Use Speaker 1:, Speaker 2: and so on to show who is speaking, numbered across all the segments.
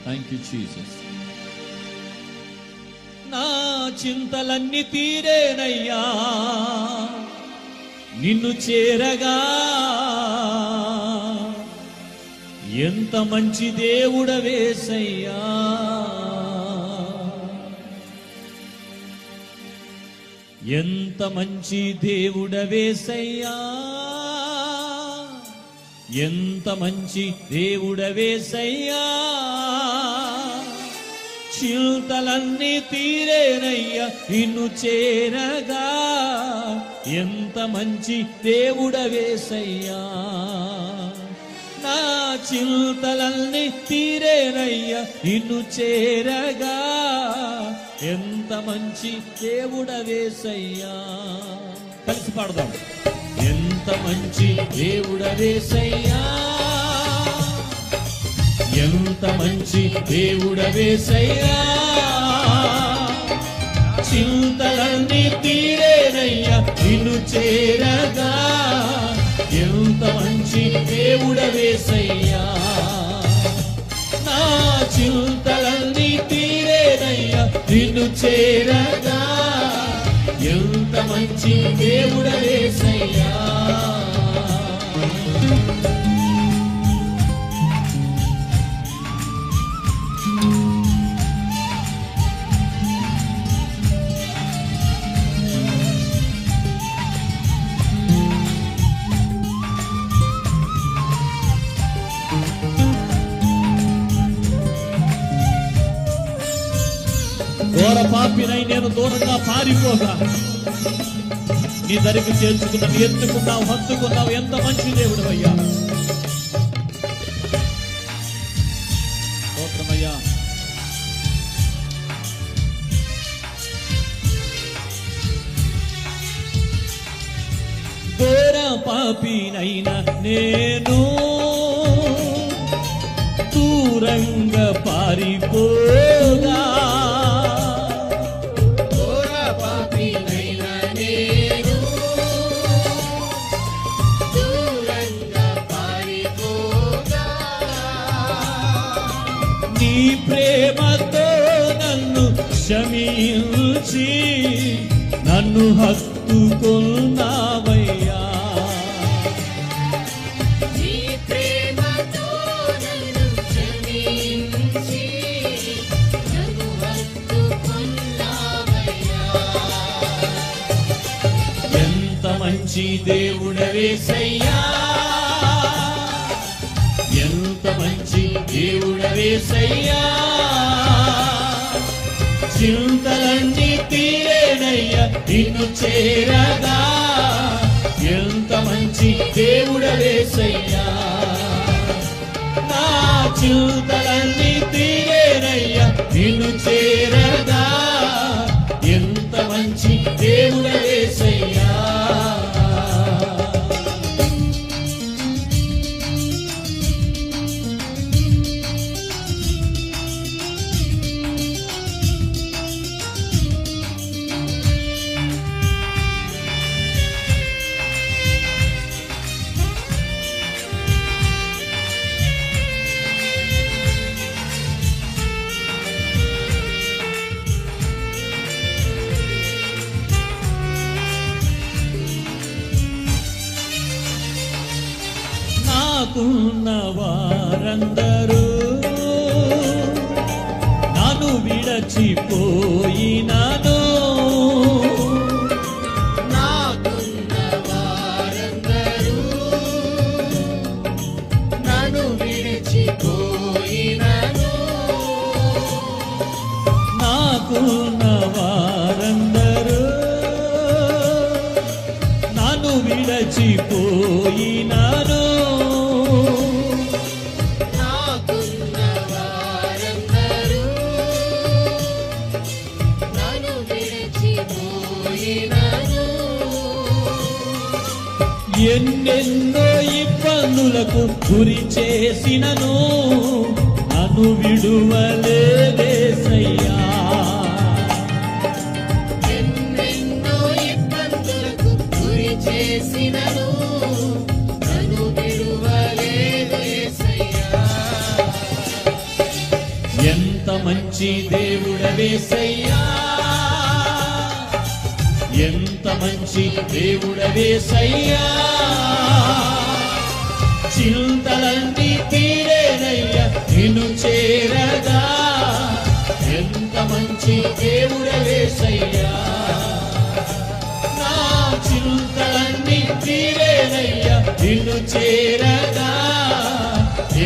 Speaker 1: Thank you Jesus. నా చింతలన్నీ తీరేనయ్యా నిన్ను చేరగా. ఎంత మంచి దేవుడవేసయ్యా, ఎంత మంచి దేవుడవేసయ్యా, ఎంత మంచి దేవుడవేసయ్యా. చింతలన్నీ తీరేనయ్యా నిన్ను చేరగా. ఎంత మంచి దేవుడవేసయ్యా. నా చింతలన్నీ తీరేనయ్యా నిన్ను చేరగా. ఎంత మంచి దేవుడవేసయ్యా. కలిసి పాడదాం. ఎంత మంచి దేవుడవేసయ్యా, ఎంత మంచి దేవుడవేసయ్యా. చింతలన్నీ తీరేనయ్యా నిన్ను చేరగా. ఎంత మంచి దేవుడవేసయ్యా. నా చింతలన్నీ తీరేనయ్యా నిన్ను చేరగా. ఎంత మంచి దేవుడవేసయ్యా. ఘోర పాపినై నేను దూరంగా పారిపోగా నీ దరికి చేర్చుకున్నావు, ఎత్తుకున్నావు, హత్తుకున్నావు. ఎంత మంచి దేవుడు అయ్యా. స్తోత్రమయ్యా. ఘోర పాపినైనా నేను దూరంగా పారిపోగా. నీ ప్రేమతో నన్ను క్షమించి నన్ను హత్తుకున్నావయ్యా.
Speaker 2: నీ ప్రేమతో నన్ను క్షమించి నన్ను హత్తుకున్నావయ్యా.
Speaker 1: ఎంత మంచి దేవుడవేసయ్యా, ఎంత మంచి దేవుడవేసయ్యా. చింతలన్నీ తీరేనయ్యా నిన్ను చేరగా. ఎంత మంచి దేవుడవేసయ్యా. నా చింతలన్నీ తీరేనయ్యా నిన్ను చేరగా. ఎంత మంచి దేవుడవేసయ్యా. నాకున్న వారందరూ నన్ను విడచిపోయినాను.
Speaker 2: నాకున్న వారందరూ నన్ను విడిచిపోయినాను.
Speaker 1: నాకున్న వారందరూ నన్ను విడచిపోయినాను.
Speaker 2: నాకున్న వారందరూ నన్ను విడిచిపోయినాను.
Speaker 1: ఎన్నెన్నో ఇబ్బందులకు గురి చేసినను నన్ను విడువలేదేసయ్యా.
Speaker 2: ఎన్నెన్నో ఇబ్బందులకు గురి చేసినను నన్ను విడువలేదేసయ్యా.
Speaker 1: మంచి దేవుడవేసయ్యా, ఎంత మంచి దేవుడవేసయ్యా, చింతలన్నీ తీరేనయ్యా నిన్ను చేరగా, ఎంత మంచి దేవుడవేసయ్యా, నా చింతలన్నీ తీరేనయ్యా నిన్ను చేరగా,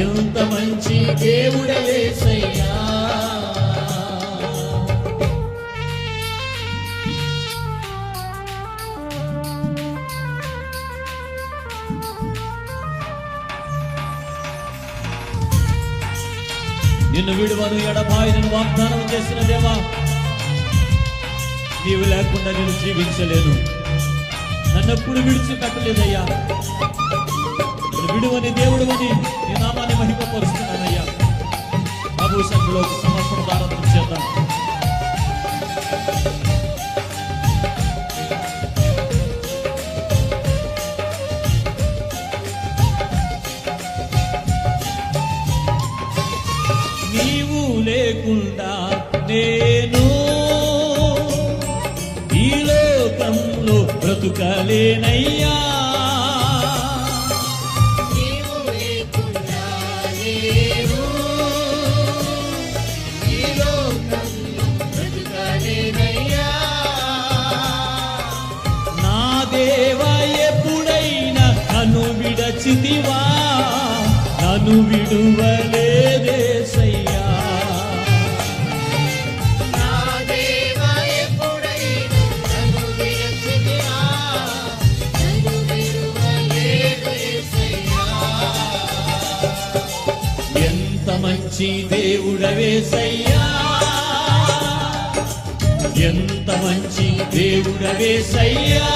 Speaker 1: ఎంత మంచి దేవుడవేసయ్యా. నిన్ను విడువను ఎడబాయను వాగ్దానం చేసిన దేవా, నీవు లేకుండా నేను జీవించలేను, నన్నెప్పుడు విడిచిపెట్టలేదయ్యా. నేను విడువని దేవుడువని నీ నామాన్ని మహిమపరుస్తున్నానయ్యా. ప్రభు సన్నిధిలో సమర్పణ ప్రారంభం చేద్దాం. నీవు లేకుండా నేను ఈ లోకంలో బ్రతుకలేనయ్యా,
Speaker 2: నీవు లేకుండా నేను ఈ లోకంలో బ్రతుకలేనయ్యా,
Speaker 1: నా దేవా ఎప్పుడైనా నన్ను విడచితివా, నన్ను విడువలేదేసయ్యా,
Speaker 2: నా దేవా ఎప్పుడైనా నన్ను విడిచితివా, నన్ను విడువలేదు యేసయ్యా.
Speaker 1: ఎంత మంచి దేవుడవేసయ్యా, ఎంత మంచి దేవుడవేసయ్యా,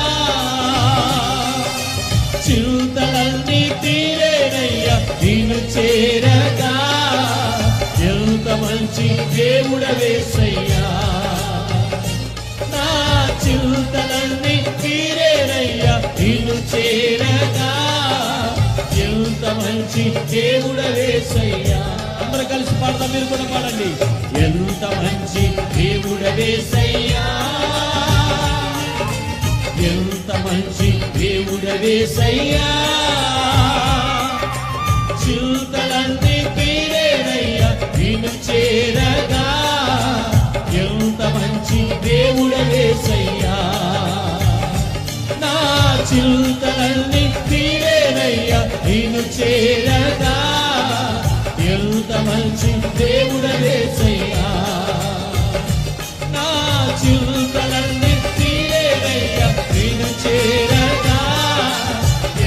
Speaker 1: చింతలన్నీ తీరేనయ్యా నిన్ను చేరగా, ఎంత మంచి దేవుడవేసయ్యా, నా చింతలన్నీ తీరేనయ్యా నిన్ను చేరగా, ఎంత మంచి దేవుడవేసయ్యా. అందరూ కలిసి పాడదాం, మీరు కూడా పాడండి. ఎంత మంచి దేవుడవేసయ్యా, ఎంత మంచి దేవుడవేసయ్యా, చింతలన్నీ తీరేనయ్యా నిన్ను చేరగా, ఎంత మంచి దేవుడవేసయ్యా, నా చింతలన్నీ తీరేనయ్యా నిన్ను చేరగా, ఎంత మంచి దేవుడవేసయ్యా, నా చింతలన్నీ తీరేనయ్యా నిన్ను చేరగా,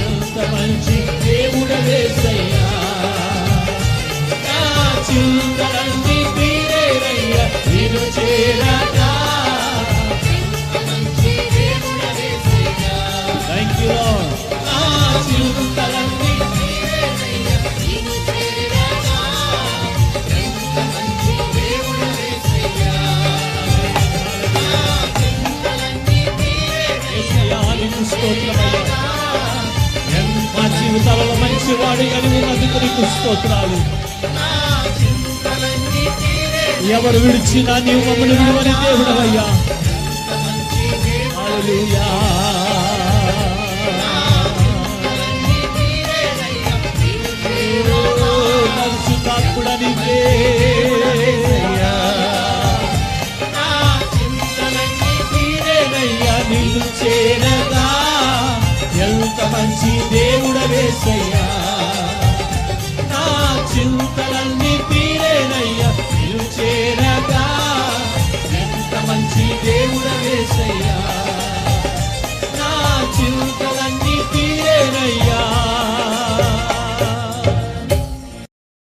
Speaker 1: ఎంత మంచి దేవుడవేసయ్యా, నా చింతలన్నీ తీరేనయ్యా నిన్ను చేరగా,
Speaker 2: మంచి దేవుడవేసయ్యా,
Speaker 1: థ్యాంక్ యూ లార్డ్. నా చింతలన్నీ
Speaker 2: తీరేనయ్యా నిన్ను చేరగా, ఎంత మంచి దేవుడవేసయ్యా, నా చింతలన్నీ
Speaker 1: యేసయ్యా, నీకు స్తోత్రమయ్యా. మా జీవితాలలో మంచివాడు అని ఉన్నందుకు నీకు స్తోత్రాలు.
Speaker 2: నా చింతలన్నీ తీరేనయ్యా,
Speaker 1: ఎవరు విడిచినా నీవు మమ్మల్ని విడువని దేవుడవయ్యా.
Speaker 2: మంచి
Speaker 1: హల్లెలూయా.
Speaker 2: దేవుడన్నీ తీరేనయ్యా నిన్ను చేరగా,
Speaker 1: పరిశుద్ధాత్ముడా నీకే.
Speaker 2: నా చింతలన్నీ
Speaker 1: తీరేనయ్యా నిన్ను చేరగా, ఎంత మంచి దేవుడవేసయ్యా,